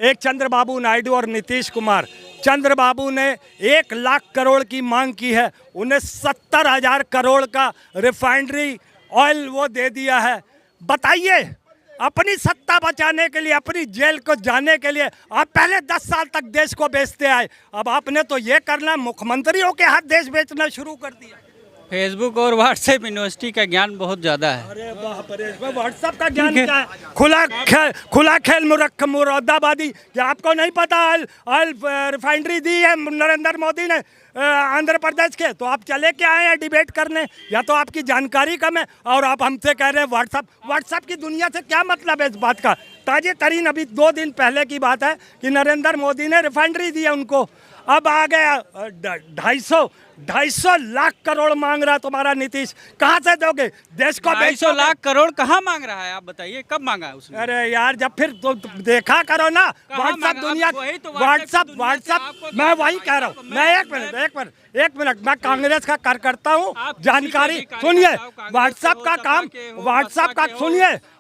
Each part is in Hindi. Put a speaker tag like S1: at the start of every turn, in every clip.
S1: एक चंद्रबाबू नायडू और नीतीश कुमार। चंद्रबाबू ने 1 लाख करोड़ की मांग की है, उन्हें 70,000 करोड़ का रिफाइनरी ऑयल वो दे दिया है। बताइए, अपनी सत्ता बचाने के लिए, अपनी जेल को जाने के लिए आप पहले 10 साल तक देश को बेचते आए। अब आपने तो ये करना, मुख्यमंत्रियों के हाथ देश बेचना शुरू कर दिया।
S2: फेसबुक और व्हाट्सएप यूनिवर्सिटी का ज्ञान बहुत ज़्यादा है।
S1: अरे बाप रे, व्हाट्सएप का ज्ञान क्या है? खुला खेल मुरादाबादी। क्या आपको नहीं पता ऑयल रिफाइनरी दी है नरेंद्र मोदी ने आंध्र प्रदेश के? तो आप चले के आए हैं डिबेट करने, या तो आपकी जानकारी कम है और आप हमसे कह रहे हैं व्हाट्सएप की दुनिया से क्या मतलब है इस बात का? ताजे तरीन अभी 2 दिन पहले की बात है कि नरेंद्र मोदी ने रिफाइनरी दी है उनको। अब आ गया 250 लाख करोड़ मांग रहा तुम्हारा नीतीश। कहाँ से दोगे देश को?
S2: 250 लाख करोड़ कहाँ मांग रहा है? आप बताइए, कब मांगा है उसने?
S1: अरे यार, जब फिर तो देखा करो ना व्हाट्सएप दुनिया। व्हाट्सएप मैं वही कह रहा हूँ। मैं एक मिनट मैं कांग्रेस का कार्यकर्ता हूँ, जानकारी सुनिए।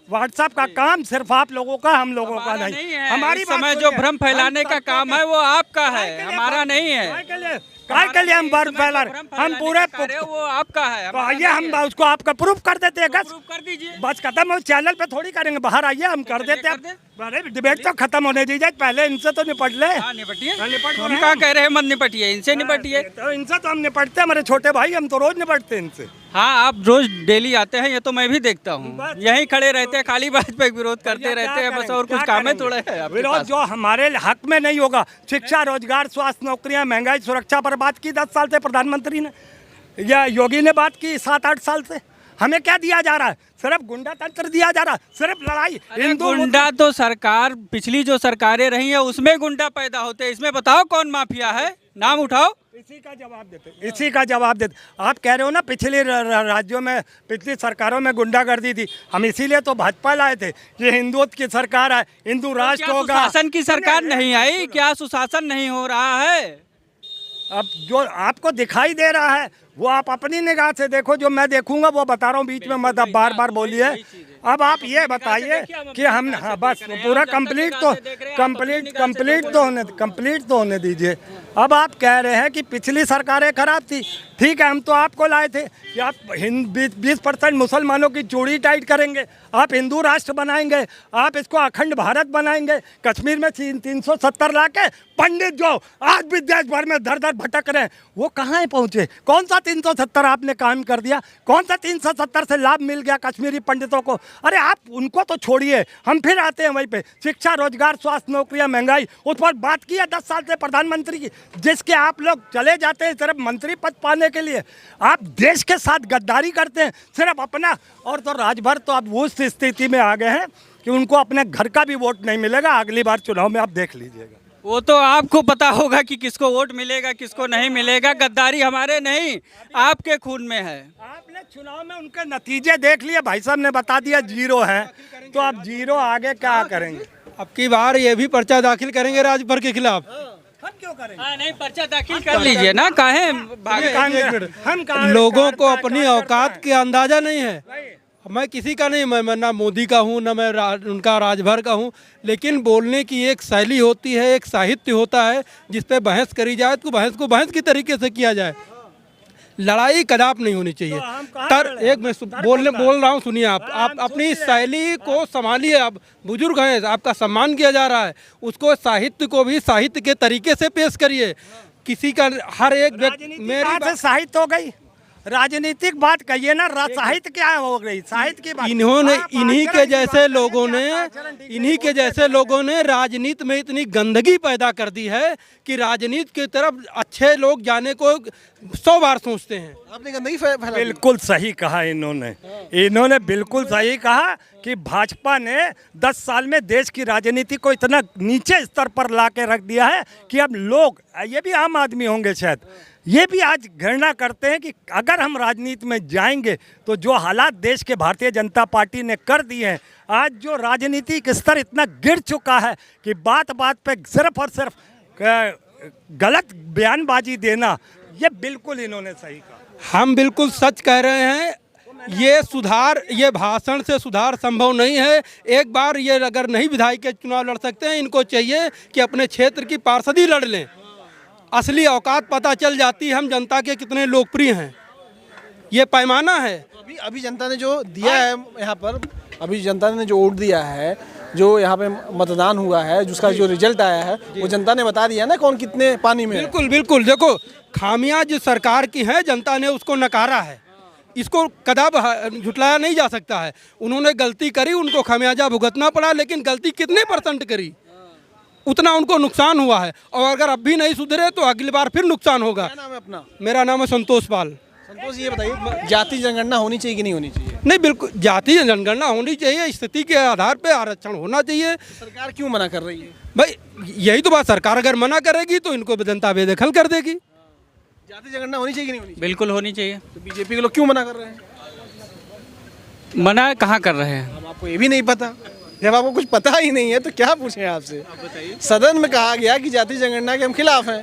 S1: व्हाट्सएप का काम सिर्फ आप लोगों का, हम लोगों का नहीं। हमारी
S2: समय जो भ्रम फैलाने का काम है वो आपका है, हमारा नहीं है।
S1: काय के लिए हम बार फैला रहे? हम पूरे
S2: वो आपका है।
S1: तो आइए हम उसको आपका प्रूफ कर देते हैं।
S2: कर दीजिए,
S1: बस खत्म हो, चैनल पे थोड़ी करेंगे, बाहर आइए हम कर देते हैं। अरे डिबेट तो खत्म होने दीजिए, पहले इनसे तो निपट ले।
S2: निपटिए। हम क्या कह रहे हैं, मत निपटिए, इनसे निपटिए।
S1: तो इनसे तो हम निपटते हैं, हमारे छोटे भाई, हम तो रोज निपटते हैं इनसे।
S2: हाँ, आप रोज डेली आते हैं, ये तो मैं भी देखता हूँ। यहीं खड़े रहते हैं, खाली बात पे विरोध करते रहते हैं, बस और कुछ काम है थोड़ा है।
S1: विरोध जो हमारे हक में नहीं होगा, शिक्षा, रोजगार, स्वास्थ्य, नौकरियां, महंगाई, सुरक्षा पर बात की 10 साल से प्रधानमंत्री ने, या योगी ने बात की 7-8 साल से। हमें क्या दिया जा रहा है? सिर्फ गुंडा तंत्र दिया जा रहा है, सिर्फ लड़ाई।
S2: गुंडा तो सरकार, पिछली जो सरकारें रही हैं उसमें गुंडा पैदा होते हैं। इसमें बताओ कौन माफिया है, नाम उठाओ।
S1: इसी का जवाब देते। आप कह रहे हो ना पिछले राज्यों में, पिछली सरकारों में गुंडागर्दी थी। हम इसीलिए तो भाजपा लाए थे, ये हिंदुत्व की सरकार है, हिंदू राष्ट्र होगा।
S2: सुशासन की सरकार नहीं आई क्या? सुशासन नहीं हो रहा है?
S1: अब जो आपको दिखाई दे रहा है वो आप अपनी निगाह से देखो, जो मैं देखूंगा वो बता रहा हूँ। बीच में मत बार बोलिए। अब आप ये बताइए कि हम, हाँ बस पूरा कंप्लीट तो होने दीजिए। अब आप कह रहे हैं कि पिछली सरकारें खराब थी। ठीक है, हम तो आपको लाए थे कि आप 20% मुसलमानों की चूड़ी टाइट करेंगे, आप हिंदू राष्ट्र बनाएंगे, आप इसको अखंड भारत बनाएंगे। कश्मीर में 370 लाख के पंडित जो आज भी देश भर में दर भटक रहे हैं, वो कहाँ पहुँचे? कौन सा 370 आपने काम कर दिया? कौन सा 370 से लाभ मिल गया कश्मीरी पंडितों को? अरे आप उनको तो छोड़िए, हम फिर आते हैं वहीं पे। शिक्षा, रोजगार, स्वास्थ्य, नौकरियां, महंगाई, उस पर बात की है 10 साल से प्रधानमंत्री की, जिसके आप लोग चले जाते हैं सिर्फ मंत्री पद पाने के लिए। आप देश के साथ गद्दारी करते हैं सिर्फ अपना। और तो राजभर तो आप उस स्थिति में आ गए हैं कि उनको अपने घर का भी वोट नहीं मिलेगा। अगली बार चुनाव में आप देख लीजिएगा।
S2: वो तो आपको पता होगा कि किसको वोट मिलेगा, किसको नहीं मिलेगा। गद्दारी हमारे नहीं, आपके खून में है।
S1: आपने चुनाव में उनके नतीजे देख लिए, भाई साहब ने बता दिया 0 है, तो आप 0 आगे क्या करेंगे?
S3: अब की बार ये भी पर्चा दाखिल करेंगे राजभर के खिलाफ।
S1: हम क्यों करेंगे?
S2: नहीं, पर्चा दाखिल कर लीजिए ना, काहे
S1: हम
S3: लोगों को अपनी औकात के अंदाजा नहीं है। मैं किसी का नहीं, मैं ना मोदी का हूँ, ना मैं उनका राजभर का हूँ, लेकिन बोलने की एक शैली होती है, एक साहित्य होता है जिस पे बहस करी जाए तो बहस को बहस की तरीके से किया जाए। लड़ाई कदाप नहीं होनी चाहिए। एक मैं बोल रहा हूँ, सुनिए। आप अपनी शैली को संभालिए। आप बुजुर्ग हैं, आपका सम्मान किया जा रहा है, उसको साहित्य को भी साहित्य के तरीके से पेश करिए। किसी का हर एक
S1: मेरी साहित्य हो गई, राजनीतिक बात कहिए ना, साहित्य क्या हो गई? साहित्य की बात
S3: इन्हीं के जैसे लोगों ने राजनीति में इतनी गंदगी पैदा कर दी है कि राजनीति की तरफ अच्छे लोग जाने को 100 बार सोचते हैं।
S4: आपने गंदगी फैला।
S1: बिल्कुल सही कहा इन्होंने बिल्कुल सही कहा कि भाजपा ने 10 साल में देश की राजनीति को इतना नीचे स्तर पर ला के रख दिया है कि अब लोग, ये भी आम आदमी होंगे शायद, ये भी आज घृणा करते हैं कि अगर हम राजनीति में जाएंगे तो जो हालात देश के भारतीय जनता पार्टी ने कर दिए हैं, आज जो राजनीतिक स्तर इतना गिर चुका है कि बात बात पे सिर्फ और सिर्फ गलत बयानबाजी देना, ये बिल्कुल इन्होंने सही कहा।
S3: हम बिल्कुल सच कह रहे हैं। ये सुधार, ये भाषण से सुधार संभव नहीं है। एक बार ये अगर नहीं विधायक के चुनाव लड़ सकते हैं, इनको चाहिए कि अपने क्षेत्र की पार्षदी लड़ लें। असली औकात पता चल जाती है हम जनता के कितने लोकप्रिय हैं। ये पैमाना है।
S4: अभी जनता ने जो दिया है यहाँ पर, अभी जनता ने जो वोट दिया है, जो यहाँ पे मतदान हुआ है, जिसका जो रिजल्ट आया है, वो जनता ने बता दिया ना कौन कितने पानी में है।
S3: बिल्कुल बिल्कुल। देखो, खामियां जो सरकार की हैं, जनता ने उसको नकारा है। इसको कदाप झुटलाया नहीं जा सकता है। उन्होंने गलती करी, उनको खामियाजा भुगतना पड़ा, लेकिन गलती कितने % करी उतना उनको नुकसान हुआ है। और अगर अब भी नहीं सुधरे तो अगली बार फिर नुकसान होगा।
S4: क्या नाम है अपना?
S3: मेरा नाम है संतोष पाल।
S4: संतोष, ये बताइए जाति जनगणना होनी चाहिए कि नहीं होनी चाहिए?
S3: नहीं, बिल्कुल जाति जनगणना होनी चाहिए। स्थिति के आधार पर आरक्षण होना चाहिए।
S4: सरकार क्यों मना कर रही है?
S3: भाई यही तो बात, सरकार अगर मना करेगी तो इनको जनता बेदखल कर देगी।
S4: जाति जनगणना होनी चाहिए कि नहीं होनी चाहिए?
S2: बिल्कुल होनी चाहिए।
S4: तो बीजेपी के लोग क्यों मना कर रहे हैं?
S2: मना कहाँ कर रहे हैं?
S4: अब आपको ये भी नहीं पता। जब आपको कुछ पता ही नहीं है तो क्या पूछें आपसे? सदन में कहा गया कि जाति जनगणना के हम खिलाफ हैं।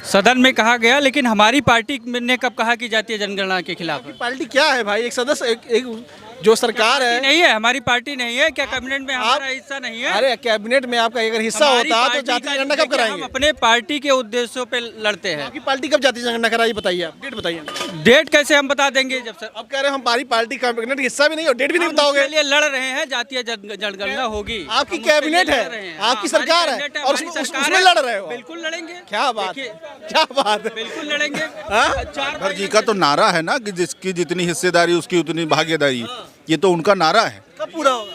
S2: सदन में कहा गया, लेकिन हमारी पार्टी ने कब कहा कि जातीय जनगणना के खिलाफ है?
S4: पार्टी क्या है भाई? एक सदस्य, एक जो सरकार है।
S2: नहीं है, हमारी पार्टी नहीं है। क्या कैबिनेट में हमारा हिस्सा नहीं है?
S4: अरे कैबिनेट में आपका अगर हिस्सा होता तो जाति जनगणना कब
S2: हम
S4: कराएंगे?
S2: अपने पार्टी के उद्देश्यों पे लड़ते हैं।
S4: आपकी पार्टी कब जाति जनगणना कराई बताइए आप, डेट बताइए।
S2: डेट कैसे हम बता देंगे जब सर
S4: अब कह रहे हैं हमारी पार्टी कैबिनेट हिस्सा भी नहीं और डेट भी नहीं बताओगे।
S2: उसके लिए लड़ रहे हैं, जातीय जनगणना होगी।
S4: आपकी कैबिनेट है, आपकी सरकार है और उसमें लड़ रहे हो।
S2: बिल्कुल लड़ेंगे।
S4: क्या बात, क्या बात है?
S2: बिल्कुल लड़ेंगे।
S5: अकबर जी का तो नारा है ना कि जिसकी जितनी हिस्सेदारी उसकी उतनी भागीदारी। ये तो उनका नारा है।
S4: कब पूरा होगा?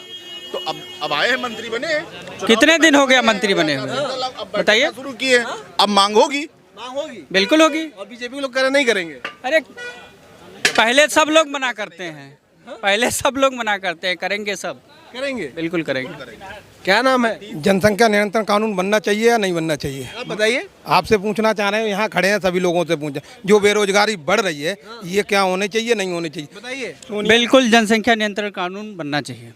S5: तो अब आए हैं, मंत्री बने।
S2: कितने दिन हो गया मंत्री बने हुए? बताइए।
S5: शुरू किए, अब मांग होगी।
S4: मांग होगी,
S2: बिल्कुल होगी।
S4: और बीजेपी के लोग कह रहे नहीं करेंगे।
S2: अरे पहले सब लोग मना करते हैं, पहले सब लोग मना करते हैं, करेंगे सब,
S4: करेंगे,
S2: बिल्कुल करेंगे।
S4: क्या नाम है?
S6: जनसंख्या नियंत्रण कानून बनना चाहिए या नहीं बनना चाहिए?
S4: आप बताइए।
S6: आपसे पूछना चाह रहे हैं, यहाँ खड़े हैं सभी लोगों से पूछे, जो बेरोजगारी बढ़ रही है ये क्या होने चाहिए, नहीं होने चाहिए?
S4: बताइए।
S2: बिल्कुल जनसंख्या नियंत्रण कानून बनना चाहिए।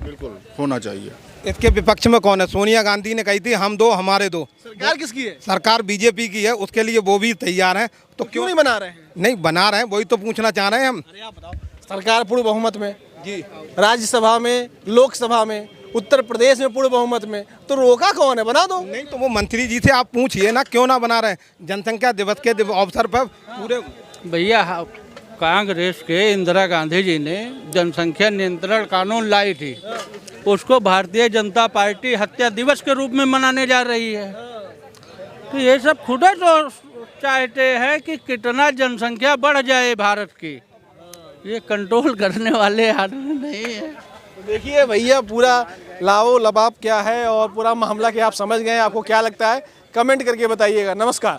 S5: बिल्कुल होना चाहिए।
S6: इसके विपक्ष में कौन है? सोनिया गांधी ने कही थी हम दो हमारे दो।
S4: सरकार किसकी है?
S6: सरकार बीजेपी की है, उसके लिए वो भी तैयार है।
S4: तो क्यों नहीं बना रहे हैं?
S6: नहीं बना रहे हैं, वही तो पूछना चाह रहे हैं हम।
S4: अरे आप बताओ। सरकार पूर्ण बहुमत में जी, राज्यसभा में, लोकसभा में, उत्तर प्रदेश में पूर्ण बहुमत में, तो रोका कौन है? बना दो।
S6: नहीं तो वो मंत्री जी से आप पूछिए ना, क्यों ना बना रहे हैं? जनसंख्या दिवस के अवसर पर पूरे
S7: भैया कांग्रेस के इंदिरा गांधी जी ने जनसंख्या नियंत्रण कानून लाई थी, उसको भारतीय जनता पार्टी हत्या दिवस के रूप में मनाने जा रही है। तो ये सब खुद तो चाहते हैं कि कितना जनसंख्या बढ़ जाए भारत की, ये कंट्रोल करने वाले आदमी नहीं है।
S4: देखिए भैया, पूरा लाओ लबाब क्या है और पूरा मामला क्या आप समझ गए? आपको क्या लगता है कमेंट करके बताइएगा। नमस्कार।